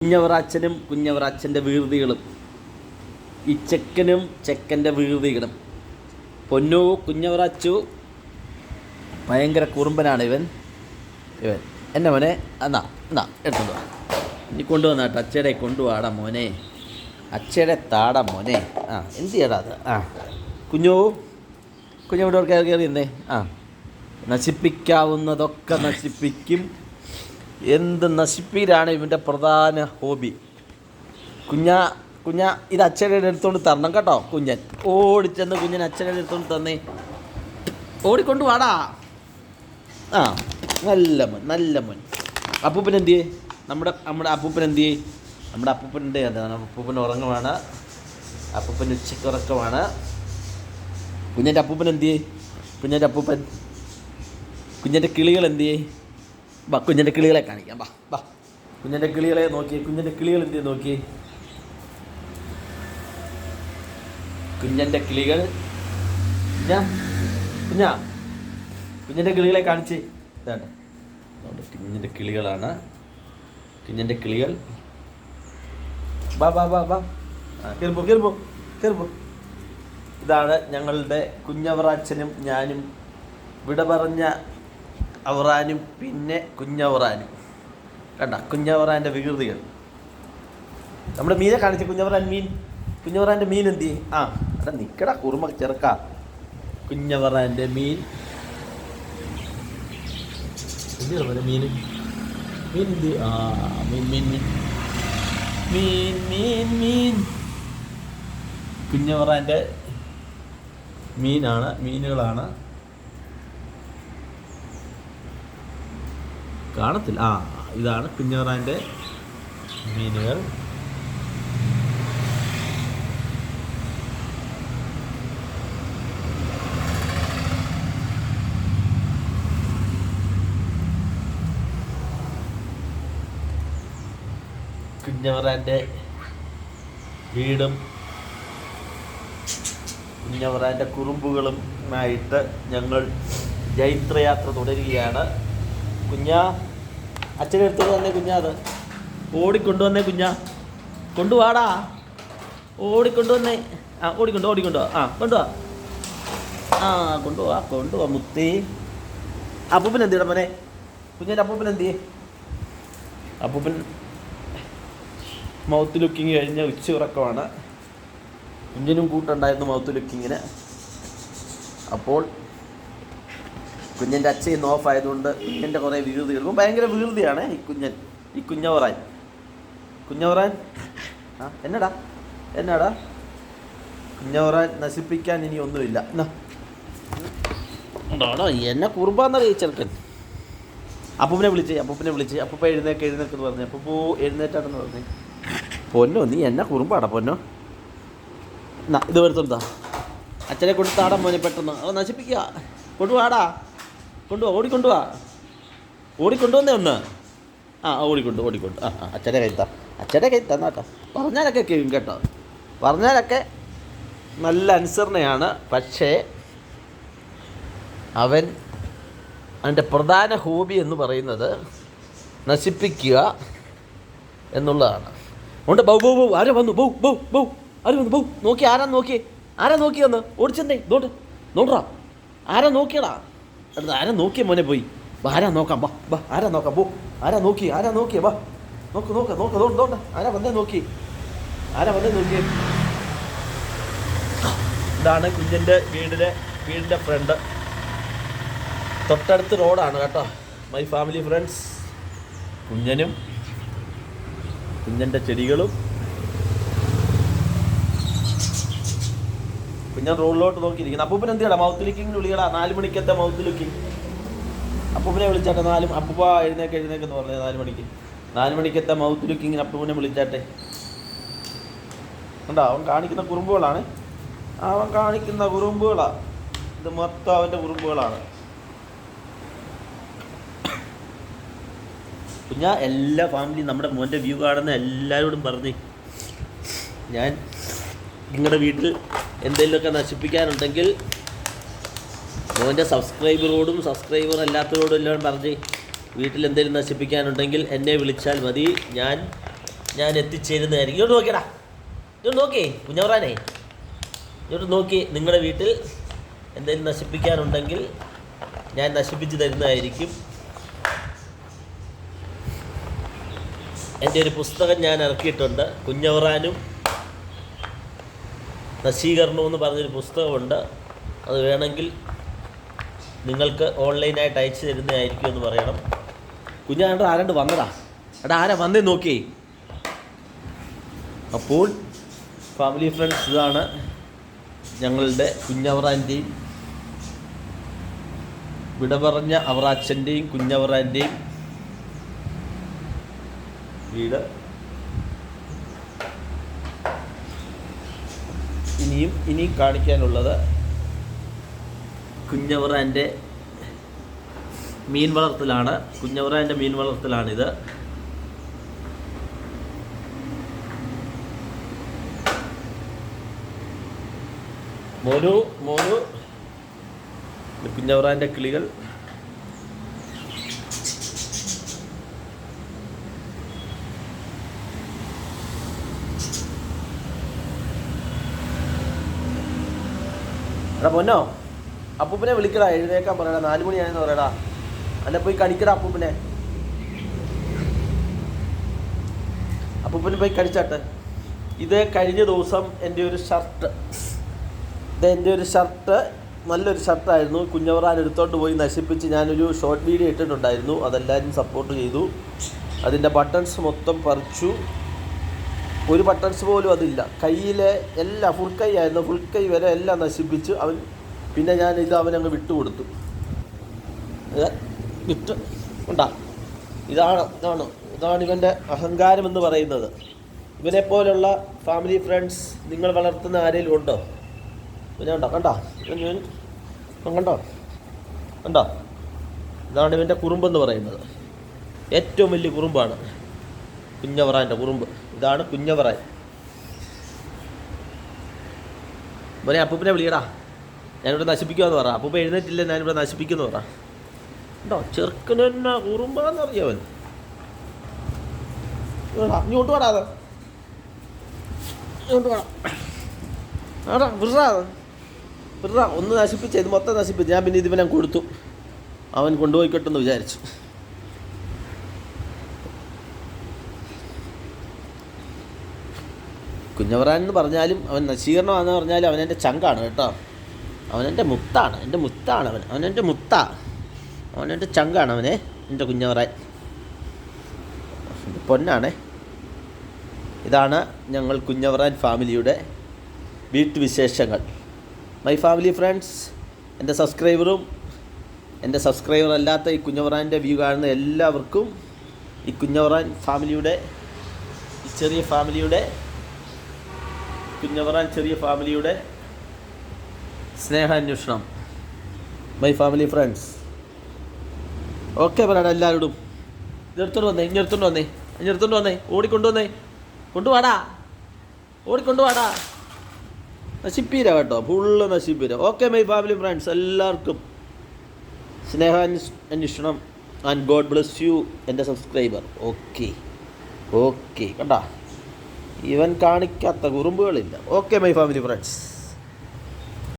കുഞ്ഞവറാച്ചനും കുഞ്ഞവറാച്ചൻ്റെ വീഴ്തികളും ഈ ചെക്കനും ചെക്കൻ്റെ വീഴ്തികളും. പൊന്നു കുഞ്ഞവറാച്ചു ഭയങ്കര കുറുമ്പനാണ് ഇവൻ. എന്നെ മോനെ എന്നാ എന്നാ എടുത്തോണ്ട് വാ, നീ കൊണ്ടുവന്ന കേട്ടോ, അച്ഛയുടെ കൊണ്ടുപോടാ മോനെ, അച്ഛയുടെ താടാ മോനെ. എന്ത് ചെയ്യടാ അത്? കുഞ്ഞവിടെ കയറി എന്നേ. നശിപ്പിക്കാവുന്നതൊക്കെ നശിപ്പിക്കും. എന്ത് നശിപ്പീരാണ് ഇവൻ്റെ പ്രധാന ഹോബി. കുഞ്ഞ ഇത് അച്ഛയുടെ എടുത്തുകൊണ്ട് തരണം കേട്ടോ. കുഞ്ഞൻ ഓടിച്ചെന്ന് കുഞ്ഞൻ അച്ഛയുടെ എടുത്തുകൊണ്ട് തന്നേ, ഓടിക്കൊണ്ട് വാടാ. നല്ല മോൻ, നല്ല മോൻ. അപ്പൂപ്പൻ എന്ത് ചെയ്യേ? നമ്മുടെ അപ്പൂപ്പൻ എന്ത് ചെയ്യേ? നമ്മുടെ അപ്പൂപ്പൻ്റെ അപ്പൂപ്പൻ ഉറങ്ങുവാണ്. അപ്പൂപ്പൻ ഉച്ചയ്ക്ക് ഉറക്കമാണ്. കുഞ്ഞൻ്റെ അപ്പൂപ്പൻ എന്ത് ചെയ്യേ? കുഞ്ഞൻ്റെ കിളികൾ എന്ത് ചെയ്യേ? കുഞ്ഞൻ്റെ കിളികളെ കാണിക്കാം. ബാ കുഞ്ഞൻ്റെ കിളികളെ നോക്കി. കുഞ്ഞൻ്റെ കിളികൾ എന്ത് ചെയ്ത് നോക്കി? കുഞ്ഞൻ്റെ കിളികൾ കുഞ്ഞൻ്റെ കിളികളെ കാണിച്ച്. ഇതാണ് കുഞ്ഞൻ്റെ കിളികളാണ്. കുഞ്ഞൻ്റെ കിളികൾ. ബാ കയറിപ്പോ. ഇതാണ് ഞങ്ങളുടെ കുഞ്ഞവറാച്ചനും ഞാനും വിട പറഞ്ഞ അവറാനും പിന്നെ കുഞ്ഞവറാനും. കണ്ട കുഞ്ഞവറാൻ്റെ വികൃതികൾ. നമ്മുടെ മീനെ കാണിച്ച കുഞ്ഞവറാൻ്റെ മീൻ എന്ത് ചെയ്യും? അവിടെ നിൽക്കടാ കുറുമ ചെറുക്ക. കുഞ്ഞവറാൻ്റെ മീൻ മീൻ എന്ത്? മീൻ കുഞ്ഞവറാൻ്റെ മീനുകളാണ്. കാണത്തില്ല. ഇതാണ് കുഞ്ഞവറാൻ്റെ മീനുകൾ. കുഞ്ഞവറാൻ്റെ വീടും കുഞ്ഞവറാൻ്റെ കുറുമ്പുകളുമായിട്ട് ഞങ്ങൾ ജൈത്രയാത്ര തുടരുകയാണ്. അച്ഛനെ എടുത്തോണ്ട് തന്നെ അത് ഓടിക്കൊണ്ടുവന്നേ. കൊണ്ടുവാടാ, ഓടിക്കൊണ്ടുവന്നേ. കൊണ്ടുപോവാ മുത്തി. അപ്പൂപ്പൻ എന്ത് ചെയ്യണം മോനെ? കുഞ്ഞൻ്റെ അപ്പൂപ്പൻ എന്ത് ചെയ്യേ? അപ്പൂപ്പൻ മൗത്ത് ലുക്കിങ് കഴിഞ്ഞ ഉച്ചയുറക്കമാണ്. കുഞ്ഞിനും കൂട്ടുണ്ടായിരുന്നു മൗത്ത് ലുക്കിങ്ങിന്. അപ്പോൾ കുഞ്ഞൻ്റെ അച്ഛൻ ഇന്ന് ഓഫ് ആയതുകൊണ്ട് കുഞ്ഞൻ്റെ കുറേ വീഴ്തികൾ. ഭയങ്കര വീഴ്തിയാണ് ഈ കുഞ്ഞവറാൻ. എന്നാടാ കുഞ്ഞവറാൻ നശിപ്പിക്കാൻ ഇനി ഒന്നുമില്ല. എന്താണോ എന്നെ കുറുമ്പാന്നറിയ ചെറുക്കൻ. അപ്പൂപ്പനെ വിളിച്ച് അപ്പൂപ്പ എഴുന്നേക്കെന്ന് പറഞ്ഞു. അപ്പൂപ്പൂ എഴുന്നേറ്റാണെന്ന് പറഞ്ഞു. പൊന്നോ നീ എന്നെ കുറുമ്പാടാ പൊന്നോ. ഇത് വരുത്തുണ്ടാ അച്ഛനെ കൊണ്ട് താടാൻ മോനെ പെട്ടെന്ന്. നശിപ്പിക്കുക. കൊണ്ടുവാടാ, ഓടിക്കൊണ്ടുവന്നേ ഒന്ന്. ഓടിക്കൊണ്ട് അച്ഛൻ്റെ കൈ തന്നാട്ടോ. പറഞ്ഞാലൊക്കെ കേൾക്കും കേട്ടോ. പറഞ്ഞാലൊക്കെ നല്ല അനുസരണയാണ്. പക്ഷേ അവൻ്റെ പ്രധാന ഹോബി എന്ന് പറയുന്നത് നശിപ്പിക്കുക എന്നുള്ളതാണ്. ഉണ്ട് ആരോ വന്നു. നോക്കി. ആരാ നോക്കിയെന്ന് ഓടിച്ചെന്നേ. നോണ്ടാ ആരാ നോക്കിയടാ? അടുത്ത് ആരാ നോക്കിയ മോനെ? പോയി ആരാ നോക്കാം. ആരാ നോക്കാം. ആരാ നോക്കിയ? നോക്ക്. ആരാ വന്നേ നോക്കി. ഇതാണ് കുഞ്ഞൻ്റെ വീടിൻ്റെ ഫ്രണ്ട്. തൊട്ടടുത്ത് റോഡാണ് കേട്ടോ. My family friends. കുഞ്ഞനും കുഞ്ഞൻ്റെ ചെടികളും. കുഞ്ഞൻ റോഡിലോട്ട് നോക്കിയിരിക്കുന്നു. അപ്പൂപ്പൻ എന്ത് ചെയ്യടാ? മൗത്ത് ലുക്കിങ്ങിന് വിളിക്കടാ. 4 മണിക്കത്തെ മൗത്ത് ലുക്കിങ്. അപ്പൂപ്പനെ വിളിച്ചാട്ടെ. അപ്പൂപ്പ എഴുന്നേക്കെന്ന് പറഞ്ഞത് 4 മണിക്കത്തെ മൗത്ത് ലുക്കിങ്ങിന് അപ്പൂപ്പനെ വിളിച്ചാട്ടെ. കണ്ടോ അവൻ കാണിക്കുന്ന കുറുമ്പുകളാണ്. ഇത് മൊത്തം അവൻ്റെ കുറുമ്പുകളാണ്. എല്ലാ ഫാമിലി നമ്മുടെ മോൻ്റെ വ്യൂ കാണുന്ന എല്ലാവരോടും പറഞ്ഞ്, ഞാൻ നിങ്ങളുടെ വീട്ടിൽ എന്തെങ്കിലുമൊക്കെ നശിപ്പിക്കാനുണ്ടെങ്കിൽ മോൻ്റെ സബ്സ്ക്രൈബർ അല്ലാത്തവരോടും എല്ലാം പറഞ്ഞ് വീട്ടിൽ എന്തെങ്കിലും നശിപ്പിക്കാനുണ്ടെങ്കിൽ എന്നെ വിളിച്ചാൽ മതി. ഞാൻ ഞാൻ എത്തിച്ചേരുന്നതായിരിക്കും. ഇങ്ങോട്ട് നോക്കിയടാ, ഇങ്ങോട്ട് നോക്കി കുഞ്ഞവറാനെ, ഇങ്ങോട്ട് നോക്കി. നിങ്ങളുടെ വീട്ടിൽ എന്തെങ്കിലും നശിപ്പിക്കാനുണ്ടെങ്കിൽ ഞാൻ നശിപ്പിച്ച് തരുന്നതായിരിക്കും. എൻ്റെ ഒരു പുസ്തകം ഞാൻ ഇറക്കിയിട്ടുണ്ട്, കുഞ്ഞവറാനും നശീകരണവും എന്ന് പറഞ്ഞൊരു പുസ്തകമുണ്ട്. അത് വേണമെങ്കിൽ നിങ്ങൾക്ക് ഓൺലൈനായിട്ട് അയച്ചു തരുന്നതായിരിക്കും എന്ന് പറയണം. കുഞ്ഞാണ്ട് ആരാണ്ട് വന്നടാ, എടാ ആരാ വന്നേ നോക്കി. അപ്പോൾ ഫാമിലി ഫ്രണ്ട്സ്, ഇതാണ് ഞങ്ങളുടെ കുഞ്ഞവറാൻ്റെയും വിട പറഞ്ഞ അവറാച്ചൻ്റെയും കുഞ്ഞവറാൻ്റെയും വീട്. ഇനിയും കാണിക്കാനുള്ളത് കുഞ്ഞവറാൻ്റെ മീൻ വളർത്തലാണ്. കുഞ്ഞവറാൻ്റെ മീൻ വളർത്തലാണിത്. മോനു കുഞ്ഞവറാൻ്റെ കിളികൾ. എടാ പൊന്നോ, അപ്പൂപ്പനെ വിളിക്കടാ, എഴുന്നേക്കാൻ പറയടാ, 4 മണിയായെന്ന് പറയടാ. അല്ല പോയി കടിക്കടാ അപ്പൂപ്പനെ. അപ്പൂപ്പന് പോയി കടിച്ചാട്ടെ. ഇത് കഴിഞ്ഞ ദിവസം എൻ്റെ ഒരു ഷർട്ട്, നല്ലൊരു ഷർട്ടായിരുന്നു. കുഞ്ഞവറാൻ എടുത്തോണ്ട് പോയി നശിപ്പിച്ച് ഞാനൊരു ഷോർട്ട് വീഡിയോ ഇട്ടിട്ടുണ്ടായിരുന്നു. അതെല്ലാവരും സപ്പോർട്ട് ചെയ്തു. അതിൻ്റെ ബട്ടൺസ് മൊത്തം പറിച്ചു. ഒരു ബട്ടൺസ് പോലും അതില്ല. കയ്യിലെ എല്ലാം ഫുൾ കൈ ആയിരുന്നു, ഫുൾ കൈ വരെ എല്ലാം നശിപ്പിച്ച് അവൻ. പിന്നെ ഞാനിത് അവനങ്ങ് വിട്ടുകൊടുത്തു. ഉണ്ടാ, ഇതാണ് ഇവൻ്റെ അഹങ്കാരം എന്ന് പറയുന്നത്. ഇവനെപ്പോലുള്ള ഫാമിലി ഫ്രണ്ട്സ് നിങ്ങൾ വളർത്തുന്ന ആരെങ്കിലും ഉണ്ടോ? കണ്ടോ, ഇതാണ് ഇവൻ്റെ കുറുമ്പെന്ന് പറയുന്നത്. ഏറ്റവും വലിയ കുറുമ്പാണ് കുഞ്ഞവറാൻ്റെ കുറുമ്പ്. ഇതാണ് കുഞ്ഞവറാൻ. മോനെ അപ്പൂപ്പനെ വിളിയടാ, ഞാനിവിടെ നശിപ്പിക്കുമെന്ന് പറ. അപ്പൂപ്പ എഴുന്നേറ്റില്ല, ഞാനിവിടെ നശിപ്പിക്കുമെന്ന് പറ. ഉണ്ടോ ചെറുക്കന് തന്നെ കുറുമ്പാന്നറിയാവൻ. ഇങ്ങോട്ട് വേടാ, ഇങ്ങോട്ട് വേണം. ആടാ വിറാ ഒന്ന് നശിപ്പിച്ച, ഇത് മൊത്തം നശിപ്പിച്ച്. ഞാൻ പിന്നെ ഇതിവനെ കൊടുത്തു, അവൻ കൊണ്ടുപോയിക്കോട്ടെന്ന് വിചാരിച്ചു. കുഞ്ഞവറാൻ എന്ന് പറഞ്ഞാലും അവൻ നശീകരണമാണെന്ന് പറഞ്ഞാലും അവനെൻ്റെ ചങ്കാണ് കേട്ടോ. അവനെൻ്റെ മുത്താണ്, അവനെൻ്റെ ചങ്കാണ് അവനെ, എൻ്റെ കുഞ്ഞവറാൻ പൊന്നാണേ. ഇതാണ് ഞങ്ങൾ കുഞ്ഞവറാൻ ഫാമിലിയുടെ വീട്ടുവിശേഷങ്ങൾ. മൈ ഫാമിലി ഫ്രണ്ട്സ്, എൻ്റെ സബ്സ്ക്രൈബറും എൻ്റെ സബ്സ്ക്രൈബർ അല്ലാത്ത ഈ കുഞ്ഞവറാൻ്റെ വ്യൂ കാണുന്ന എല്ലാവർക്കും ഈ കുഞ്ഞവറാൻ ഫാമിലിയുടെ, ഈ ചെറിയ ഫാമിലിയുടെ, കുഞ്ഞവറാൻ ചെറിയ ഫാമിലിയുടെ സ്നേഹാന്വേഷണം. മൈ ഫാമിലി ഫ്രണ്ട്സ്, ഓക്കെ പറയടാ എല്ലാവരോടും. ഇതെടുത്തോണ്ട് വന്നേ, ഓടിക്കൊണ്ടുവാടാ, നശിപ്പീര കേട്ടോ, ഫുള്ള് നശിപ്പീര. ഓക്കെ മൈ ഫാമിലി ഫ്രണ്ട്സ്, എല്ലാവർക്കും സ്നേഹാന്വേഷണം. ആൻഡ് ഗോഡ് ബ്ലെസ് യു എൻ്റെ സബ്സ്ക്രൈബർ. ഓക്കെ കണ്ടാ, ഇവൻ കാണിക്കാത്ത കുറുമ്പുകളില്ല. Okay my family friends.